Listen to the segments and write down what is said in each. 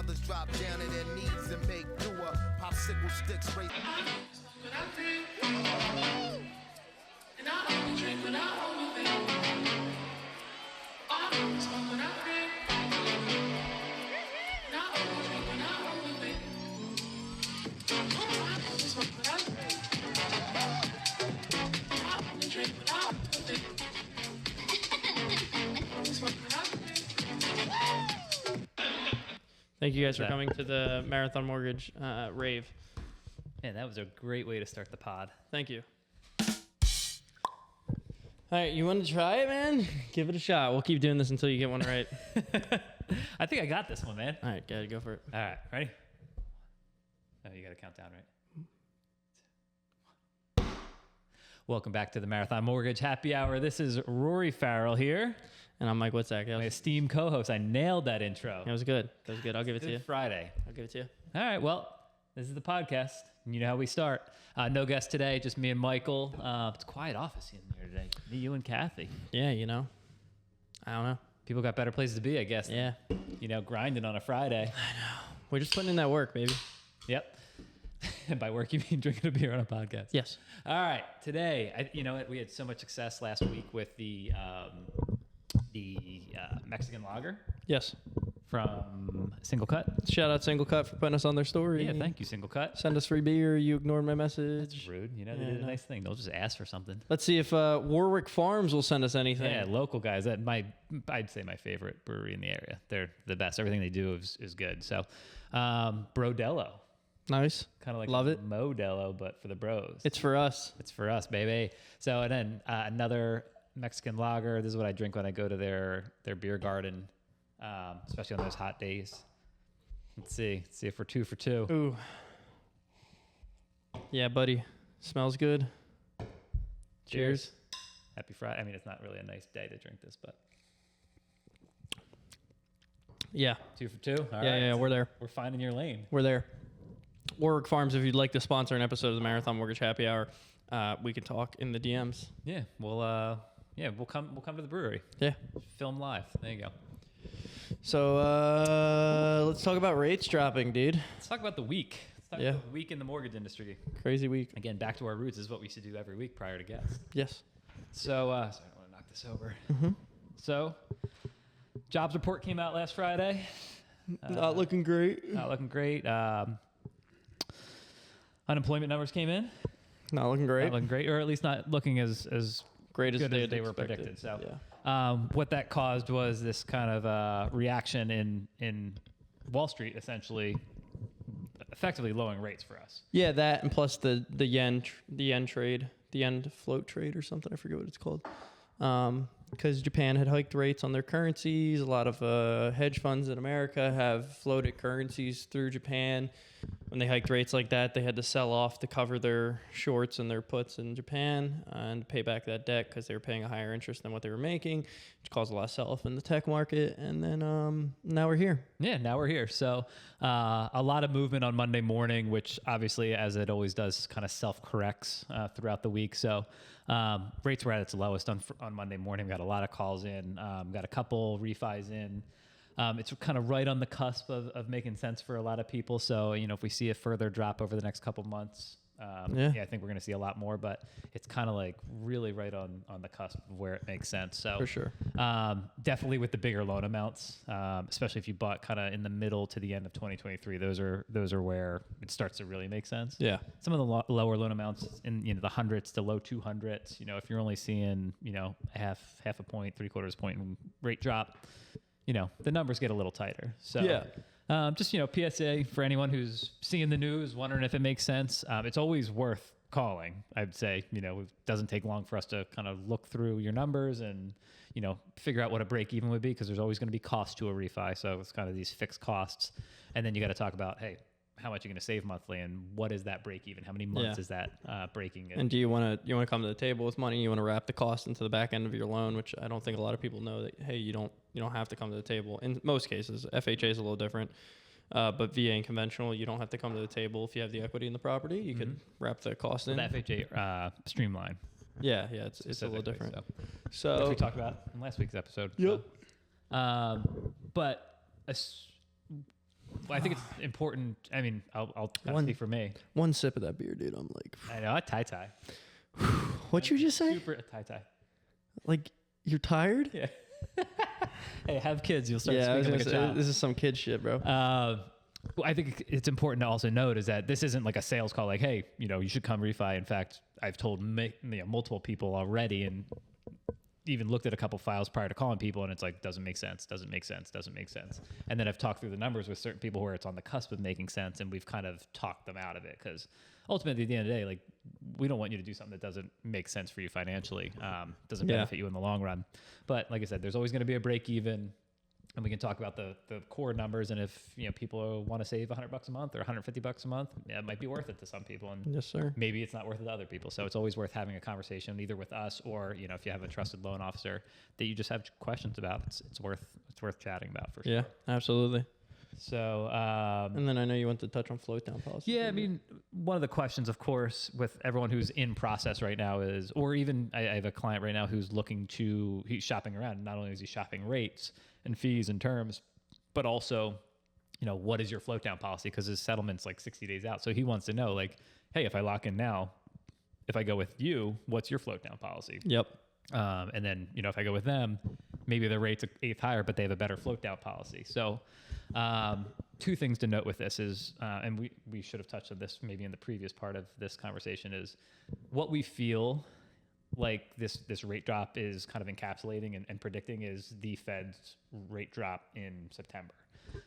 Others drop down to their knees and make do a popsicle sticks race. And I only drink when I only think. I only smoke when I drink. And I only drink when I only think. I only smoke when I drink. I only drink when I only think. I only smoke when I drink. Thank you guys for coming to the Marathon Mortgage rave. Man, that was a great way to start the pod. Thank you. All right, you want to try it, man? Give it a shot. We'll keep doing this until you get one right. I think I got this one, man. All right, go for it. All right, ready? Oh, you got to count down, right? Welcome back to the Marathon Mortgage Happy Hour. This is Rory Farrell here. And I'm Mike Witzak. My esteemed co-host. I nailed that intro. That was good. I'll give it to you. Good Friday. I'll give it to you. All right, well, this is the podcast. You know how we start. No guest today, just me and Michael. It's a quiet office in here today. Me, you, and Kathy. Yeah, you know. I don't know. People got better places to be, I guess. Yeah. You know, grinding on a Friday. We're just putting in that work, baby. Yep. And by work, you mean drinking a beer on a podcast. Yes. All right. Today, you know what? We had so much success last week with the Mexican lager Yes. from Single Cut. Shout out Single Cut for putting us on their story. Yeah, thank you, Single Cut. Send us free beer. You ignored my message. Rude. You know, they did a nice thing. They'll just ask for something. Let's see if Warwick Farms will send us anything. Yeah, local guys. I'd say my favorite brewery in the area. They're the best. Everything they do is good. So, Brodello. Nice. Kind of like Love it. Modelo, but for the bros. It's for us. It's for us, baby. So, and then another Mexican lager. This is what I drink when I go to their beer garden, especially on those hot days. Let's see if we're 2 for 2. Ooh. Yeah, buddy. Smells good. Cheers. Happy Friday. I mean, it's not really a nice day to drink this, but Yeah. 2 for 2. All right. Yeah, we're there. We're finding your lane. We're there. Warwick Farms, if you'd like to sponsor an episode of the Marathon Mortgage Happy Hour, we can talk in the DMs. Yeah, we'll come to the brewery. Yeah. Film live. There you go. So let's talk about rates dropping, dude. Let's talk about the week. Let's talk about the week in the mortgage industry. Crazy week. Again, back to our roots. This is what we should do every week prior to guests. Yes. So, sorry, I don't want to knock this over. So, jobs report came out last Friday. Not looking great. Not looking great. Unemployment numbers came in. Not looking great. Not looking great, or at least not looking as Great as good they, as they were expected. predicted. So, yeah. what that caused was this kind of reaction in Wall Street, essentially, effectively lowering rates for us. Yeah, that and plus the yen trade, the yen float trade or something. I forget what it's called. Because Japan had hiked rates on their currencies. A lot of hedge funds in America have floated currencies through Japan. When they hiked rates like that, they had to sell off to cover their shorts and their puts in Japan and pay back that debt because they were paying a higher interest than what they were making, which caused a lot of sell-off in the tech market. And then now we're here. Yeah, now we're here. So a lot of movement on Monday morning, which obviously, as it always does, kind of self-corrects throughout the week. So rates were at its lowest on Monday morning. We got a lot of calls in, got a couple refis in. It's kind of right on the cusp of making sense for a lot of people. So, you know, if we see a further drop over the next couple months, I think we're going to see a lot more, but it's kind of like really right on the cusp of where it makes sense. So For sure. Definitely with the bigger loan amounts, especially if you bought kind of in the middle to the end of 2023, those are where it starts to really make sense. Yeah. Some of the lower loan amounts in, you know, the hundreds to low 200s, you know, if you're only seeing, you know, half a point, 3/4 point in rate drop, you know, the numbers get a little tighter. So just, you know, PSA for anyone who's seeing the news, wondering if it makes sense. It's always worth calling. I'd say, you know, it doesn't take long for us to kind of look through your numbers and, you know, figure out what a break even would be, because there's always going to be cost to a refi. So it's kind of these fixed costs. And then you got to talk about, hey, how much you're going to save monthly and what is that break even? How many months is that breaking it? And do you want to come to the table with money? You want to wrap the cost into the back end of your loan, which I don't think a lot of people know that, hey, you don't have to come to the table. In most cases, FHA is a little different. But VA and conventional, you don't have to come to the table if you have the equity in the property. You can wrap the cost in. The FHA streamline. Yeah, it's a little different. So which we talked about in last week's episode. Yep. So. But I think it's important. I mean, I'll One- speak for me. One sip of that beer, dude. I'm like, I know a tie. what you just say? Super tie. Like, you're tired? Yeah. Hey, have kids. You'll start Yeah, I was speaking gonna like a say, child. this is some kid shit, bro. Well, I think it's important to also note is that this isn't like a sales call. Like, hey, you should come refi. In fact, I've told multiple people already, and even looked at a couple files prior to calling people, and it's like doesn't make sense. And then I've talked through the numbers with certain people where it's on the cusp of making sense, and we've kind of talked them out of it because ultimately, at the end of the day, like we don't want you to do something that doesn't make sense for you financially, doesn't benefit you in the long run. But like I said, there's always going to be a break even. And we can talk about the core numbers, and if people want to save $100 a month or $150 a month, yeah, it might be worth it to some people, and Yes, sir. maybe it's not worth it to other people. So it's always worth having a conversation either with us or if you have a trusted loan officer that you just have questions about. It's worth chatting about for sure. Yeah, absolutely. So And then I know you want to touch on float down policy. yeah, I mean, one of the questions, of course, with everyone who's in process right now is, or even I have a client right now who's he's shopping around. Not only is he shopping rates and fees and terms, but also, what is your float down policy? Because his settlement's like 60 days out. So he wants to know, like, hey, if I lock in now, if I go with you, what's your float down policy? Yep. And then, if I go with them, maybe their rate's an eighth higher, but they have a better float down policy. So two things to note with this is, and we should have touched on this maybe in the previous part of this conversation, is what we feel like this rate drop is kind of encapsulating and predicting is the Fed's rate drop in September.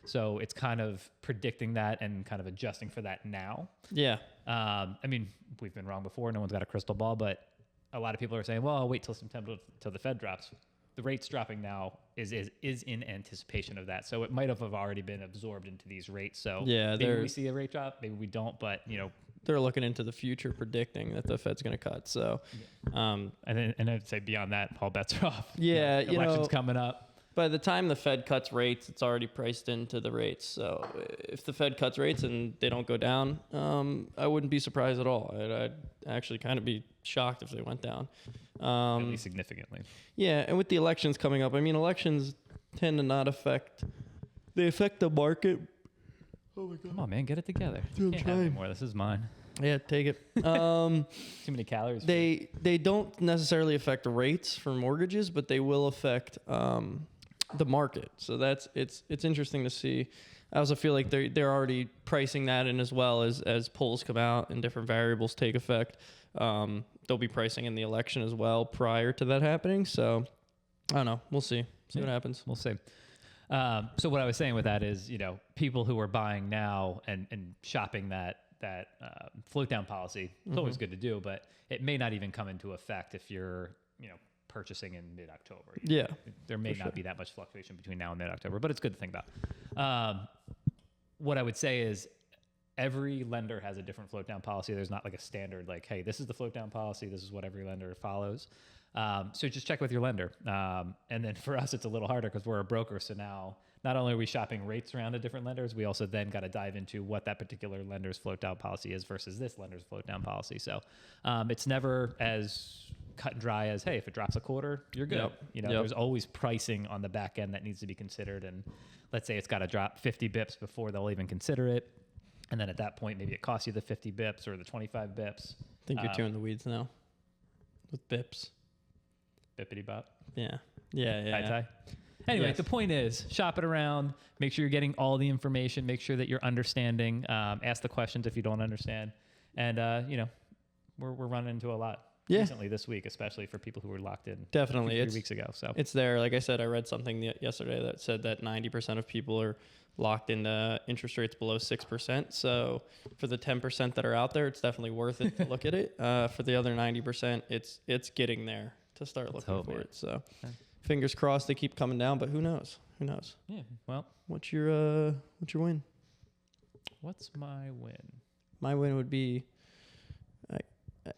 So it's kind of predicting that and kind of adjusting for that now. Yeah. I mean, we've been wrong before. No one's got a crystal ball, but a lot of people are saying, well, I'll wait till September till the Fed drops. The rates dropping now is in anticipation of that. So it might have already been absorbed into these rates. So Yeah, maybe we see a rate drop, maybe we don't, but They're looking into the future, predicting that the Fed's going to cut. So, and I'd say beyond that, all bets are off. Yeah, election's coming up. by the time the Fed cuts rates, it's already priced into the rates. So if the Fed cuts rates and they don't go down, I wouldn't be surprised at all. I'd actually kind of be shocked if they went down. At least significantly. Yeah, and with the elections coming up, I mean, elections tend to not affect. They affect the market. Come on, man, get it together. Dude, I'm Can't have trying. anymore. This is mine. Yeah, take it. Too many calories. They don't necessarily affect rates for mortgages, but they will affect the market. So it's interesting to see. I also feel like they're already pricing that in as well as polls come out and different variables take effect. They'll be pricing in the election as well prior to that happening. So I don't know. We'll see. See what happens. We'll see. So what I was saying with that is, people who are buying now and shopping that float down policy, it's always good to do, but it may not even come into effect if you're, purchasing in mid-October. Yeah. There may not be that much fluctuation between now and mid-October, but it's good to think about. What I would say is every lender has a different float down policy. There's not like a standard, like, hey, this is the float down policy. This is what every lender follows. So just check with your lender. And then for us, it's a little harder because we're a broker. So now not only are we shopping rates around to different lenders, we also then got to dive into what that particular lender's float down policy is versus this lender's float down policy. So it's never as cut and dry as, hey, if it drops a quarter, you're good. Yep. There's always pricing on the back end that needs to be considered. And let's say it's got to drop 50 bips before they'll even consider it. And then at that point, maybe it costs you the 50 bips or the 25 bips. I think you're too in the weeds now with BIPs. Bippity bop. Yeah. Yeah. Tie. Anyway, Yes. the point is shop it around, make sure you're getting all the information, make sure that you're understanding, ask the questions if you don't understand. And, we're running into a lot recently this week, especially for people who were locked in Definitely. 3 weeks ago. So It's there. Like I said, I read something yesterday that said that 90% of people are locked into interest rates below 6%. So for the 10% that are out there, it's definitely worth it to look at it. For the other 90%, it's getting there to start looking hope, for man. it. So fingers crossed they keep coming down, but who knows? Who knows? yeah, well, What's your win? what's my win? My win would be,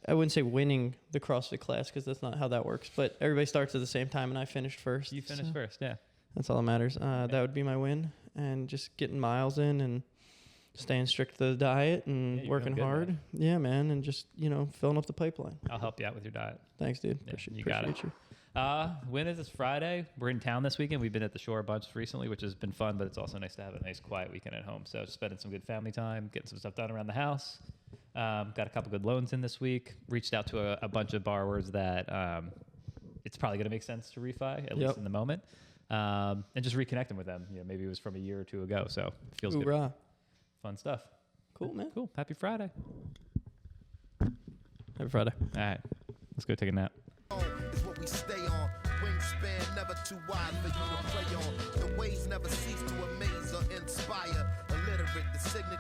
I wouldn't say winning the CrossFit class because that's not how that works. But everybody starts at the same time, and I finished first. You finished so first, yeah. That's all that matters. That would be my win, and just getting miles in and staying strict to the diet and Yeah, you're working doing good, hard. man. Yeah, man, and just filling up the pipeline. I'll help you out with your diet. Thanks, dude. Yeah, Appreciate you got it. you. When is this Friday? We're in town this weekend. We've been at the shore a bunch recently, which has been fun, but it's also nice to have a nice quiet weekend at home. So just spending some good family time, getting some stuff done around the house. Got a couple good loans in this week. Reached out to a bunch of borrowers that it's probably going to make sense to refi, at least in the moment. And just reconnecting with them. Maybe it was from a year or two ago. So it feels good. Fun stuff. Cool, man. Cool. Happy Friday. Happy Friday. All right. Let's go take a nap. Is what we stay on. Wingspan never too wide for you to play on. The ways never cease to amaze or inspire. Illiterate, the signature.